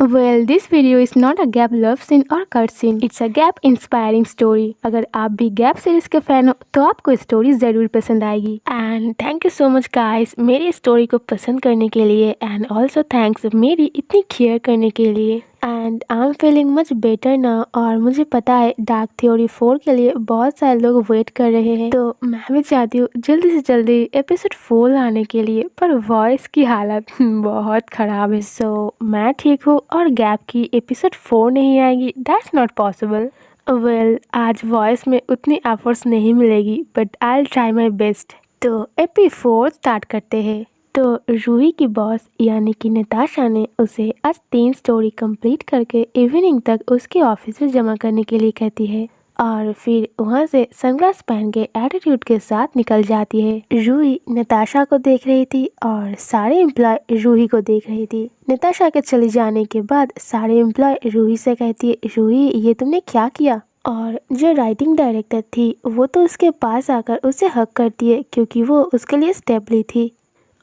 Well, this video is not a gap love scene or cut scene. It's a gap inspiring story. अगर आप भी gap series के fan हो तो आपको स्टोरी जरूर पसंद आएगी। And thank you so much guys मेरी स्टोरी को पसंद करने के लिए एंड ऑल्सो थैंक्स मेरी इतनी केयर करने के लिए। And I am feeling much better ना। और मुझे पता है डार्क थ्योरी 4 के लिए बहुत सारे लोग वेट कर रहे हैं, तो मैं भी चाहती हूँ जल्दी से जल्दी एपिसोड 4 आने के लिए, पर वॉइस की हालत बहुत ख़राब है। सो मैं ठीक हूँ और गैप की एपिसोड 4 नहीं आएगी, दैट्स नॉट पॉसिबल। वेल, आज वॉइस में उतनी एफर्ट्स नहीं मिलेगी, but I will try my best. तो एपी 4 स्टार्ट करते हैं। तो रूही की बॉस यानी कि नताशा ने उसे आज 3 स्टोरी कंप्लीट करके इवनिंग तक उसके ऑफिस में जमा करने के लिए कहती है और फिर वहाँ से सनग्लास पहन के एटीट्यूड के साथ निकल जाती है। रूही नताशा को देख रही थी और सारे एम्प्लॉय रूही को देख रही थी। नताशा के चले जाने के बाद सारे एम्प्लॉय रूही से कहती है, रूही ये तुमने क्या किया? और जो राइटिंग डायरेक्टर थी वो तो उसके पास आकर उसे हक करती है क्योंकि वो उसके लिए स्टेप ली थी।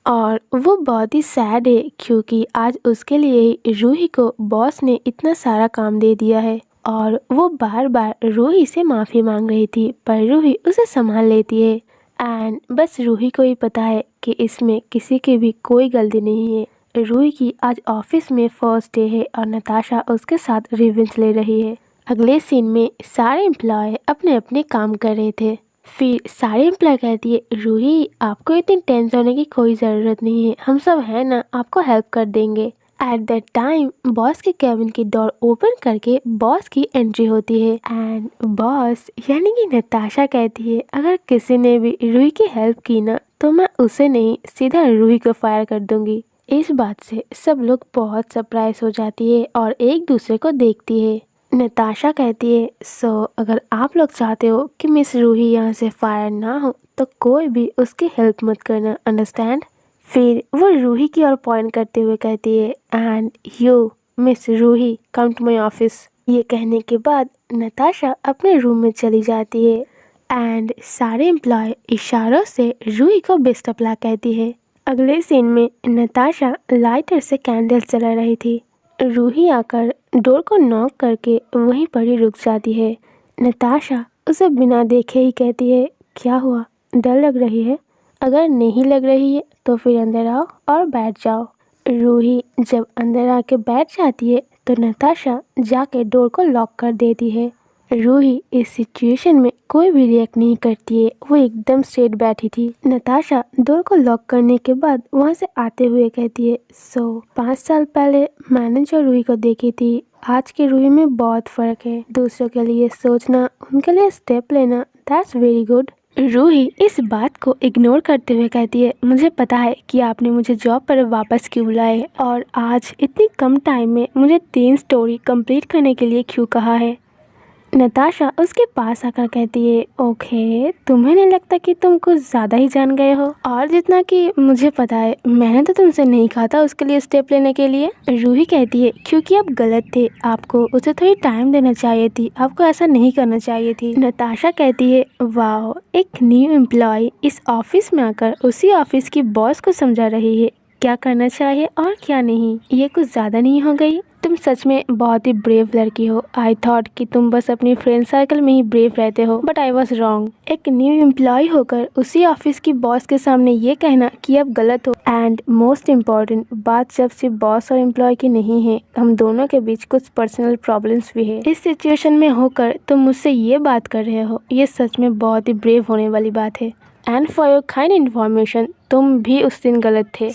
और वो बहुत ही सैड है क्योंकि आज उसके लिए ही रूही को बॉस ने इतना सारा काम दे दिया है और वो बार बार रूही से माफ़ी मांग रही थी, पर रूही उसे संभाल लेती है। एंड बस रूही को ही पता है कि इसमें किसी की भी कोई गलती नहीं है। रूही की आज ऑफिस में फर्स्ट डे है और नताशा उसके साथ रिवेंज ले रही है। अगले सीन में सारे एम्प्लॉय अपने अपने काम कर रहे थे। फिर सारे एम्प्लॉय कहती है, रूही आपको इतनी टेंशन होने की कोई ज़रूरत नहीं है, हम सब हैं ना, आपको हेल्प कर देंगे। एट दैट टाइम बॉस के कैबिन की डोर ओपन करके बॉस की एंट्री होती है एंड बॉस यानी कि नताशा कहती है, अगर किसी ने भी रूही की हेल्प की ना तो मैं उसे नहीं सीधा रूही को फायर कर दूंगी। इस बात से सब लोग बहुत सरप्राइज हो जाती है और एक दूसरे को देखती है। नताशा कहती है, सो अगर आप लोग चाहते हो कि मिस रूही यहाँ से फायर ना हो तो कोई भी उसकी हेल्प मत करना, अंडरस्टैंड? फिर वो रूही की ओर पॉइंट करते हुए कहती है, and you miss Roohi come to my office. ये कहने के बाद नताशा अपने रूम में चली जाती है एंड सारे एम्प्लॉय इशारों से रूही को बेस्ट ऑफ लक कहती है। अगले सीन में नताशा लाइटर से कैंडल जला रही थी। रूही आकर डोर को नॉक करके वहीं पर ही रुक जाती है। नताशा उसे बिना देखे ही कहती है, क्या हुआ, डर लग रही है? अगर नहीं लग रही है तो फिर अंदर आओ और बैठ जाओ। रूही जब अंदर आके बैठ जाती है तो नताशा जाके डोर को लॉक कर देती है। रूही इस सिचुएशन में कोई भी रिएक्ट नहीं करती है, वो एकदम स्ट्रेट बैठी थी। नताशा डोर को लॉक करने के बाद वहाँ से आते हुए कहती है, 5 साल पहले मैंने जो रूही को देखी थी आज की रूही में बहुत फर्क है। दूसरों के लिए सोचना, उनके लिए स्टेप लेना, दैट्स वेरी गुड। रूही इस बात को इग्नोर करते हुए कहती है, मुझे पता है कि आपने मुझे जॉब पर वापस क्यों बुलाया है और आज इतनी कम टाइम में मुझे 3 स्टोरी कंप्लीट करने के लिए क्यों कहा है। नताशा उसके पास आकर कहती है, ओके तुम्हें नहीं लगता कि तुम कुछ ज़्यादा ही जान गए हो? और जितना कि मुझे पता है मैंने तो तुमसे नहीं कहा था उसके लिए स्टेप लेने के लिए। रूही कहती है, क्योंकि आप गलत थे, आपको उसे थोड़ी टाइम देना चाहिए थी, आपको ऐसा नहीं करना चाहिए थी। नताशा कहती है, वाह, एक न्यू एम्प्लॉय इस ऑफिस में आकर उसी ऑफिस की बॉस को समझा रही है क्या करना चाहिए और क्या नहीं। ये कुछ ज़्यादा नहीं हो गई? तुम सच में बहुत ही ब्रेव लड़की हो। आई थॉट कि तुम बस अपनी फ्रेंड सर्कल में ही ब्रेव रहते हो, बट आई वॉज रॉन्ग। एक न्यू एम्प्लॉय होकर उसी ऑफिस की बॉस के सामने ये कहना कि आप गलत हो। एंड मोस्ट इम्पॉर्टेंट बात जब सिर्फ बॉस और एम्प्लॉय की नहीं है, हम दोनों के बीच कुछ पर्सनल प्रॉब्लम्स भी है। इस सिचुएशन में होकर तुम मुझसे ये बात कर रहे हो, ये सच में बहुत ही ब्रेव होने वाली बात है। And for your kind information, तुम भी उस दिन गलत थे।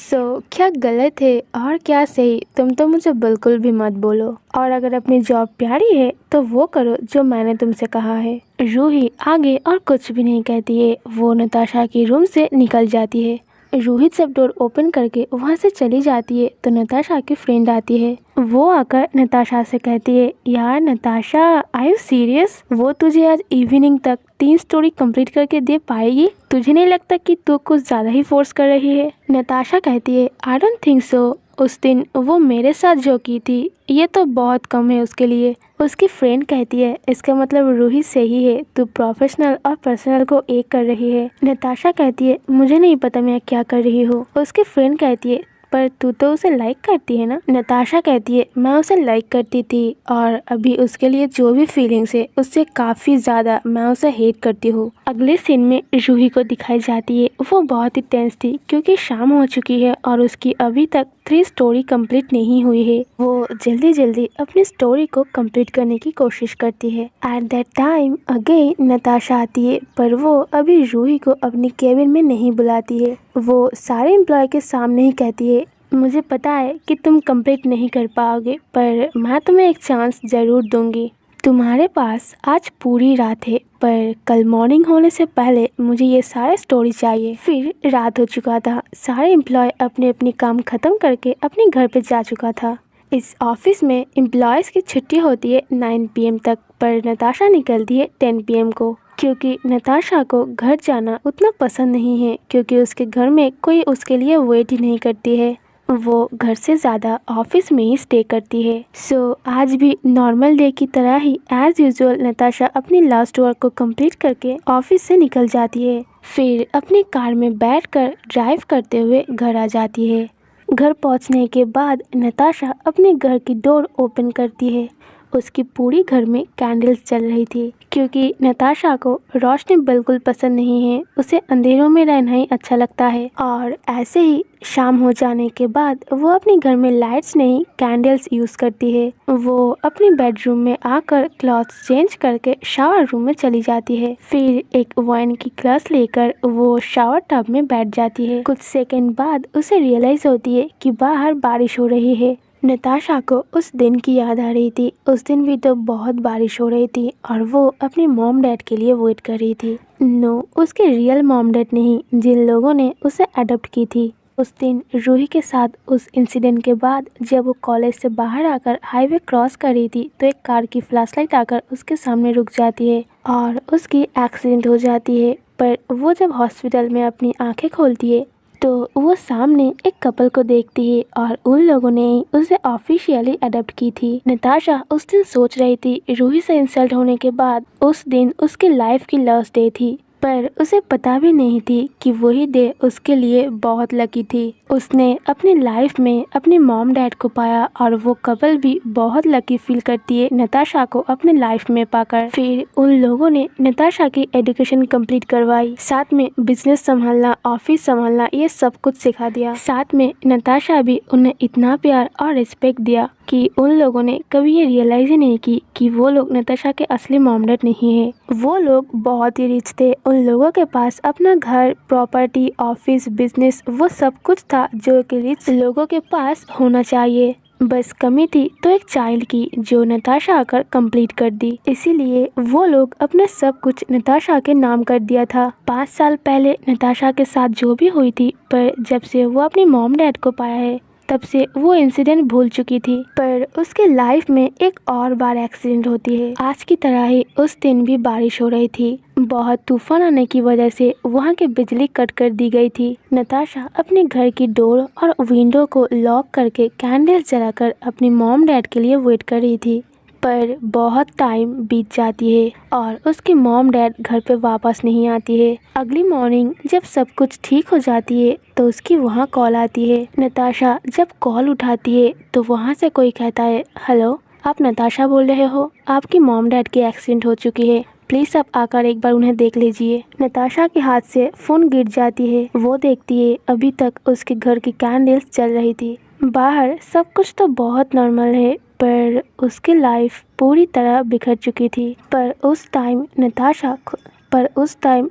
क्या गलत है और क्या सही, तुम तो मुझे बिल्कुल भी मत बोलो। और अगर अपनी जॉब प्यारी है तो वो करो जो मैंने तुमसे कहा है। रूही आगे और कुछ भी नहीं कहती है, वो नताशा के रूम से निकल जाती है। रूही जब डोर ओपन करके वहाँ से चली जाती है तो नताशा की फ्रेंड आती है। वो आकर नताशा से कहती है, यार नताशा, आर यू सीरियस? वो तुझे आज इवनिंग तक 3 स्टोरी कंप्लीट करके दे पाएगी? तुझे नहीं लगता कि तू कुछ ज़्यादा ही फोर्स कर रही है? नताशा कहती है, आई डोंट थिंक सो। उस दिन वो मेरे साथ जो की थी ये तो बहुत कम है उसके लिए। उसकी फ्रेंड कहती है, इसका मतलब रूही सही है, तू प्रोफेशनल और पर्सनल को एक कर रही है। नताशा कहती है, मुझे नहीं पता मैं क्या कर रही हूँ। उसकी फ्रेंड कहती है, पर तू तो उसे लाइक करती है ना। नताशा कहती है मैं उसे लाइक करती थी और अभी उसके लिए जो भी फीलिंग्स है उससे काफी ज्यादा मैं उसे हेट करती हूँ। अगले सीन में रूही को दिखाई जाती है, वो बहुत ही टेंस थी क्योंकि शाम हो चुकी है और उसकी अभी तक 3 स्टोरी कंप्लीट नहीं हुई है। वो जल्दी जल्दी अपनी स्टोरी को कंप्लीट करने की कोशिश करती है। At that time again Natasha आती है, पर वो अभी रूही को अपनी केबिन में नहीं बुलाती है। वो सारे एम्प्लॉय के सामने ही कहती है मुझे पता है कि तुम कंप्लीट नहीं कर पाओगे, पर मैं तुम्हें एक चांस ज़रूर दूंगी। तुम्हारे पास आज पूरी रात है, पर कल मॉर्निंग होने से पहले मुझे ये सारे स्टोरी चाहिए। फिर रात हो चुका था, सारे एम्प्लॉय अपने अपने काम खत्म करके अपने घर पे जा चुका था। इस ऑफिस में एम्प्लॉयज़ की छुट्टी होती है 9 PM तक, पर नताशा निकलती है 10 PM को, क्योंकि नताशा को घर जाना उतना पसंद नहीं है क्योंकि उसके घर में कोई उसके लिए वेट ही नहीं करती है। वो घर से ज़्यादा ऑफिस में ही स्टे करती है। सो आज भी नॉर्मल डे की तरह ही एज यूजुअल नताशा अपनी लास्ट वर्क को कंप्लीट करके ऑफिस से निकल जाती है। फिर अपनी कार में बैठकर ड्राइव करते हुए घर आ जाती है। घर पहुंचने के बाद नताशा अपने घर की डोर ओपन करती है। उसकी पूरी घर में कैंडल्स जल रही थी क्योंकि नताशा को रोशनी बिल्कुल पसंद नहीं है, उसे अंधेरों में रहना ही अच्छा लगता है। और ऐसे ही शाम हो जाने के बाद वो अपने घर में लाइट्स नहीं कैंडल्स यूज़ करती है। वो अपने बेडरूम में आकर क्लॉथ्स चेंज करके शावर रूम में चली जाती है। फिर एक वाइन की ग्लास लेकर वो शावर टब में बैठ जाती है। कुछ सेकंड बाद उसे रियलाइज होती है कि बाहर बारिश हो रही है। नताशा को उस दिन की याद आ रही थी। उस दिन भी तो बहुत बारिश हो रही थी और वो अपने मॉम डैड के लिए वेट कर रही थी। नो, उसके रियल मॉम डैड नहीं, जिन लोगों ने उसे अडॉप्ट की थी। उस दिन रूही के साथ उस इंसिडेंट के बाद जब वो कॉलेज से बाहर आकर हाईवे क्रॉस कर रही थी तो एक कार की फ्लैशलाइट आकर उसके सामने रुक जाती है और उसकी एक्सीडेंट हो जाती है। पर वो जब हॉस्पिटल में अपनी आंखें खोलती है तो वो सामने एक कपल को देखती है और उन लोगों ने उसे ऑफिशियली अडॉप्ट की थी। नताशा उस दिन सोच रही थी रूही से इंसल्ट होने के बाद उस दिन उसकी लाइफ की लास्ट डे थी, पर उसे पता भी नहीं थी कि वही डे उसके लिए बहुत लकी थी। उसने अपनी लाइफ में अपने मॉम डैड को पाया और वो कपल भी बहुत लकी फील करती है नताशा को अपने लाइफ में पाकर। फिर उन लोगों ने नताशा की एजुकेशन कंप्लीट करवाई, साथ में बिजनेस संभालना, ऑफिस संभालना, ये सब कुछ सिखा दिया। साथ में नताशा भी उन्हें इतना प्यार और रिस्पेक्ट दिया कि उन लोगों ने कभी ये रियलाइज ही नहीं की कि वो लोग नताशा के असली मॉम डैड नहीं है। वो लोग बहुत ही रिच थे, उन लोगों के पास अपना घर, प्रॉपर्टी, ऑफिस, बिजनेस, वो सब कुछ था जो कि रिच लोगों के पास होना चाहिए। बस कमी थी तो एक चाइल्ड की, जो नताशा आकर कंप्लीट कर दी। इसीलिए वो लोग अपना सब कुछ नताशा के नाम कर दिया था। 5 साल पहले नताशा के साथ जो भी हुई थी, पर जब से वो अपने मॉम डैड को पाया है तब से वो इंसिडेंट भूल चुकी थी। पर उसके लाइफ में एक और बार एक्सीडेंट होती है। आज की तरह ही उस दिन भी बारिश हो रही थी। बहुत तूफान आने की वजह से वहाँ की बिजली कट कर दी गई थी। नताशा अपने घर की डोर और विंडो को लॉक करके कैंडल जलाकर अपनी मॉम डैड के लिए वेट कर रही थी। पर बहुत टाइम बीत जाती है और उसकी मॉम डैड घर पे वापस नहीं आती है। अगली मॉर्निंग जब सब कुछ ठीक हो जाती है तो उसकी वहाँ कॉल आती है। नताशा जब कॉल उठाती है तो वहाँ से कोई कहता है, हेलो, आप नताशा बोल रहे हो? आपकी मॉम डैड की एक्सीडेंट हो चुकी है, प्लीज़ आप आकर एक बार उन्हें देख लीजिए। नताशा के हाथ से फ़ोन गिर जाती है। वो देखती है अभी तक उसके घर की कैंडल्स जल रही थी। बाहर सब कुछ तो बहुत नॉर्मल है, पर उसकी लाइफ पूरी तरह बिखर चुकी थी। पर उस टाइम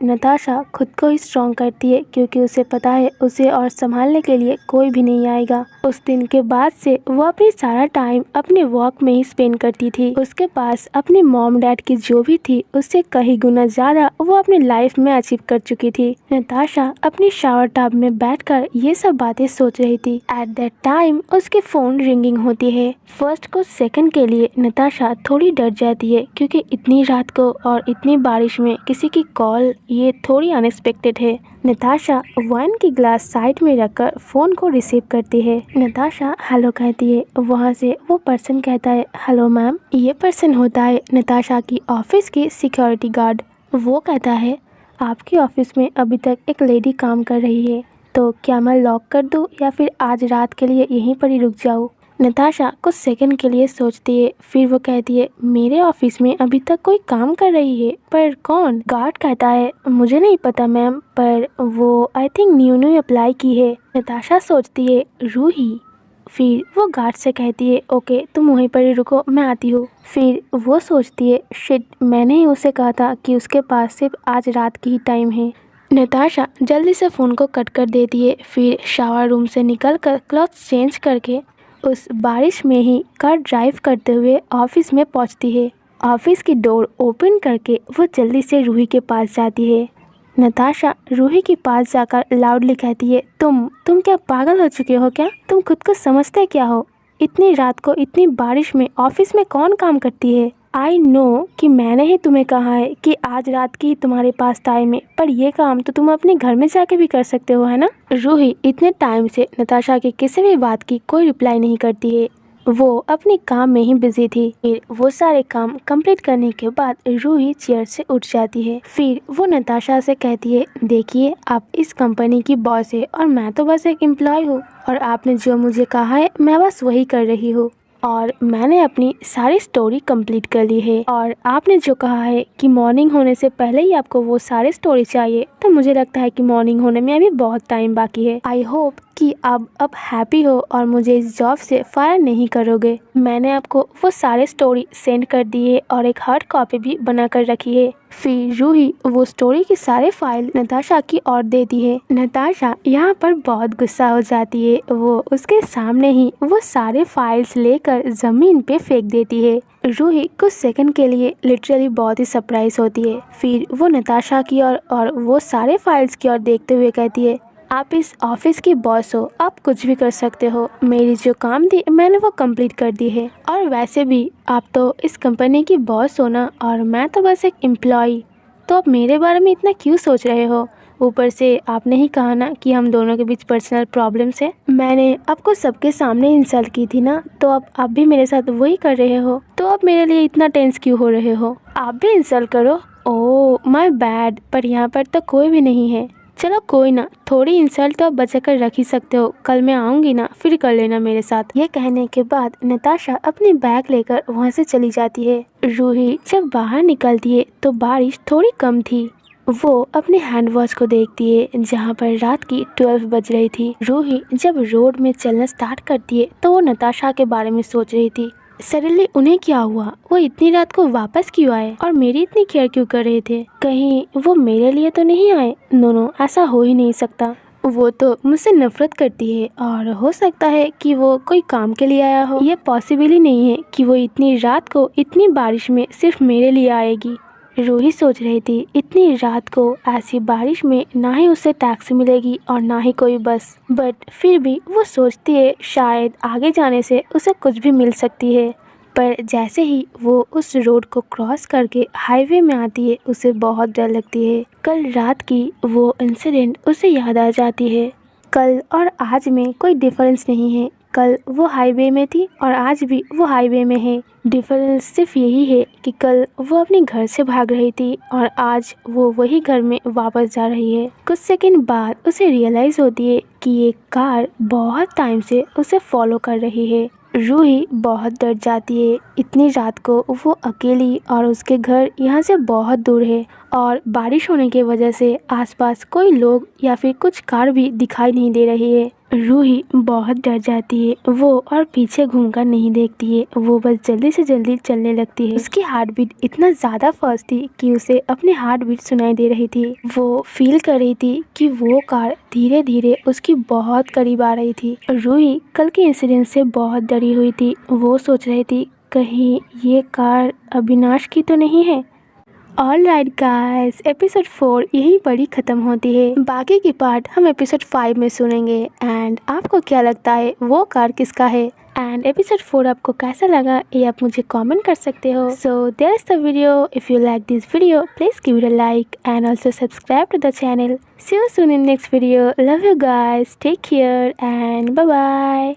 नताशा खुद को ही स्ट्रॉन्ग करती है क्योंकि उसे पता है उसे और संभालने के लिए कोई भी नहीं आएगा। उस दिन के बाद से वो अपनी सारा टाइम अपने वर्क में ही स्पेंड करती थी। उसके पास अपने मॉम डैड की जो भी थी उससे कहीं गुना ज़्यादा वो अपनी लाइफ में अचीव कर चुकी थी। नताशा अपनी शावर टब में बैठकर ये सब बातें सोच रही थी। एट दैट टाइम उसकी फ़ोन रिंगिंग होती है। फर्स्ट कुछ सेकंड के लिए नताशा थोड़ी डर जाती है क्योंकि इतनी रात को और इतनी बारिश में किसी की कॉल, ये थोड़ी अनएक्सपेक्टेड है। नताशा वाइन की ग्लास साइड में रखकर फ़ोन को रिसीव करती है। नताशा हेलो कहती है। वहाँ से वो पर्सन कहता है, हेलो मैम। ये पर्सन होता है नताशा की ऑफिस की सिक्योरिटी गार्ड। वो कहता है, आपकी ऑफिस में अभी तक एक लेडी काम कर रही है, तो क्या मैं लॉक कर दूँ या फिर आज रात के लिए यहीं पर ही रुक जाऊँ। नताशा कुछ सेकंड के लिए सोचती है, फिर वो कहती है मेरे ऑफिस में अभी तक कोई काम कर रही है, पर कौन। गार्ड कहता है मुझे नहीं पता मैम, पर वो आई थिंक न्यू अप्लाई की है। नताशा सोचती है रूही। फिर वो गार्ड से कहती है ओके तुम वहीं पर ही रुको, मैं आती हूँ। फिर वो सोचती है शिट, मैंने ही उसे कहा था कि उसके पास सिर्फ आज रात की ही टाइम है। नताशा जल्दी से फ़ोन को कट कर देती है, फिर शावर रूम से निकल कर क्लॉथ चेंज करके उस बारिश में ही कार ड्राइव करते हुए ऑफिस में पहुंचती है। ऑफिस की डोर ओपन करके वो जल्दी से रूही के पास जाती है। नताशा रूही के पास जाकर लाउडली कहती है तुम क्या पागल हो चुके हो क्या? तुम खुद को समझते क्या हो? इतनी रात को इतनी बारिश में ऑफिस में कौन काम करती है? आई नो कि मैंने ही तुम्हें कहा है कि आज रात की तुम्हारे पास टाइम है, पर ये काम तो तुम अपने घर में जाके भी कर सकते हो, है ना? रूही इतने टाइम से नताशा की किसी भी बात की कोई रिप्लाई नहीं करती है। वो अपने काम में ही बिजी थी। फिर वो सारे काम कंप्लीट करने के बाद रूही चेयर से उठ जाती है। फिर वो नताशा से कहती है देखिए आप इस कंपनी की बॉस है और मैं तो बस एक एम्प्लॉय हूँ, और आपने जो मुझे कहा है मैं बस वही कर रही हूँ, और मैंने अपनी सारी स्टोरी कंप्लीट कर ली है। और आपने जो कहा है कि मॉर्निंग होने से पहले ही आपको वो सारी स्टोरी चाहिए, तो मुझे लगता है कि मॉर्निंग होने में अभी बहुत टाइम बाकी है। आई होप कि आप अब हैप्पी हो और मुझे इस जॉब से फायर नहीं करोगे। मैंने आपको वो सारे स्टोरी सेंड कर दी है और एक हार्ड कॉपी भी बना कर रखी है। फिर रूही वो स्टोरी की सारे फाइल नताशा की ओर देती है। नताशा यहाँ पर बहुत गुस्सा हो जाती है। वो उसके सामने ही वो सारे फाइल्स लेकर जमीन पे फेंक देती है। रूही कुछ सेकंड के लिए लिटरली बहुत ही सरप्राइज होती है। फिर वो नताशा की ओर और वो सारे फाइल्स की ओर देखते हुए कहती है आप इस ऑफिस की बॉस हो, आप कुछ भी कर सकते हो। मेरी जो काम थी मैंने वो कंप्लीट कर दी है, और वैसे भी आप तो इस कंपनी की बॉस हो ना, और मैं तो बस एक एम्प्लॉय, तो आप मेरे बारे में इतना क्यों सोच रहे हो? ऊपर से आपने ही कहा ना कि हम दोनों के बीच पर्सनल प्रॉब्लम्स है। मैंने आपको सबके सामने इंसल्ट की थी ना, तो अब आप भी मेरे साथ वही कर रहे हो, तो अब मेरे लिए इतना टेंस क्यों हो रहे हो? आप भी इंसल्ट करो। ओह माय बैड, पर यहाँ पर तो कोई भी नहीं है। चलो कोई ना, थोड़ी इंसल्ट तो आप बचा कर रख ही सकते हो, कल मैं आऊँगी ना फिर कर लेना मेरे साथ। ये कहने के बाद नताशा अपनी बैग लेकर वहाँ से चली जाती है। रूही जब बाहर निकलती है तो बारिश थोड़ी कम थी। वो अपने हैंड वॉच को देखती है जहाँ पर रात की 12 बज रही थी। रूही जब रोड में चलना स्टार्ट करती है तो वो नताशा के बारे में सोच रही थी। सडनली उन्हें क्या हुआ? वो इतनी रात को वापस क्यों आए और मेरी इतनी केयर क्यों कर रहे थे? कहीं वो मेरे लिए तो नहीं आए? नो, ऐसा हो ही नहीं सकता। वो तो मुझसे नफरत करती है, और हो सकता है कि वो कोई काम के लिए आया हो। ये पॉसिबल ही नहीं है कि वो इतनी रात को इतनी बारिश में सिर्फ मेरे लिए आएगी। रूही सोच रही थी इतनी रात को ऐसी बारिश में ना ही उसे टैक्सी मिलेगी और ना ही कोई बस, बट फिर भी वो सोचती है शायद आगे जाने से उसे कुछ भी मिल सकती है। पर जैसे ही वो उस रोड को क्रॉस करके हाईवे में आती है उसे बहुत डर लगती है। कल रात की वो इंसिडेंट उसे याद आ जाती है। कल और आज में कोई डिफरेंस नहीं है। कल वो हाईवे में थी और आज भी वो हाईवे में है। डिफरेंस सिर्फ यही है कि कल वो अपने घर से भाग रही थी और आज वो वही घर में वापस जा रही है। कुछ सेकंड बाद उसे रियलाइज होती है कि ये कार बहुत टाइम से उसे फॉलो कर रही है। रूही बहुत डर जाती है। इतनी रात को वो अकेली, और उसके घर यहाँ से बहुत दूर है, और बारिश होने की वजह से आसपास कोई लोग या फिर कुछ कार भी दिखाई नहीं दे रही है। रूही बहुत डर जाती है। वो और पीछे घूमकर नहीं देखती है, वो बस जल्दी से जल्दी चलने लगती है। उसकी हार्ट बीट इतना ज़्यादा फास्ट थी कि उसे अपनी हार्ट बीट सुनाई दे रही थी। वो फील कर रही थी कि वो कार धीरे धीरे उसकी बहुत करीब आ रही थी। रूही कल के इंसिडेंट से बहुत डरी हुई थी। वो सोच रही थी कहीं ये कार अविनाश की तो नहीं है। ऑल राइट गाइस, एपिसोड 4 यहीं पर ही ख़त्म होती है। बाकी की पार्ट हम एपिसोड 5 में सुनेंगे। एंड आपको क्या लगता है वो कार किसका है? एंड एपिसोड 4 आपको कैसा लगा ये आप मुझे कमेंट कर सकते हो। So there is the video. If you like this video please give it a like and also subscribe to the channel. See you soon in next video. Love you guys, take care and bye bye.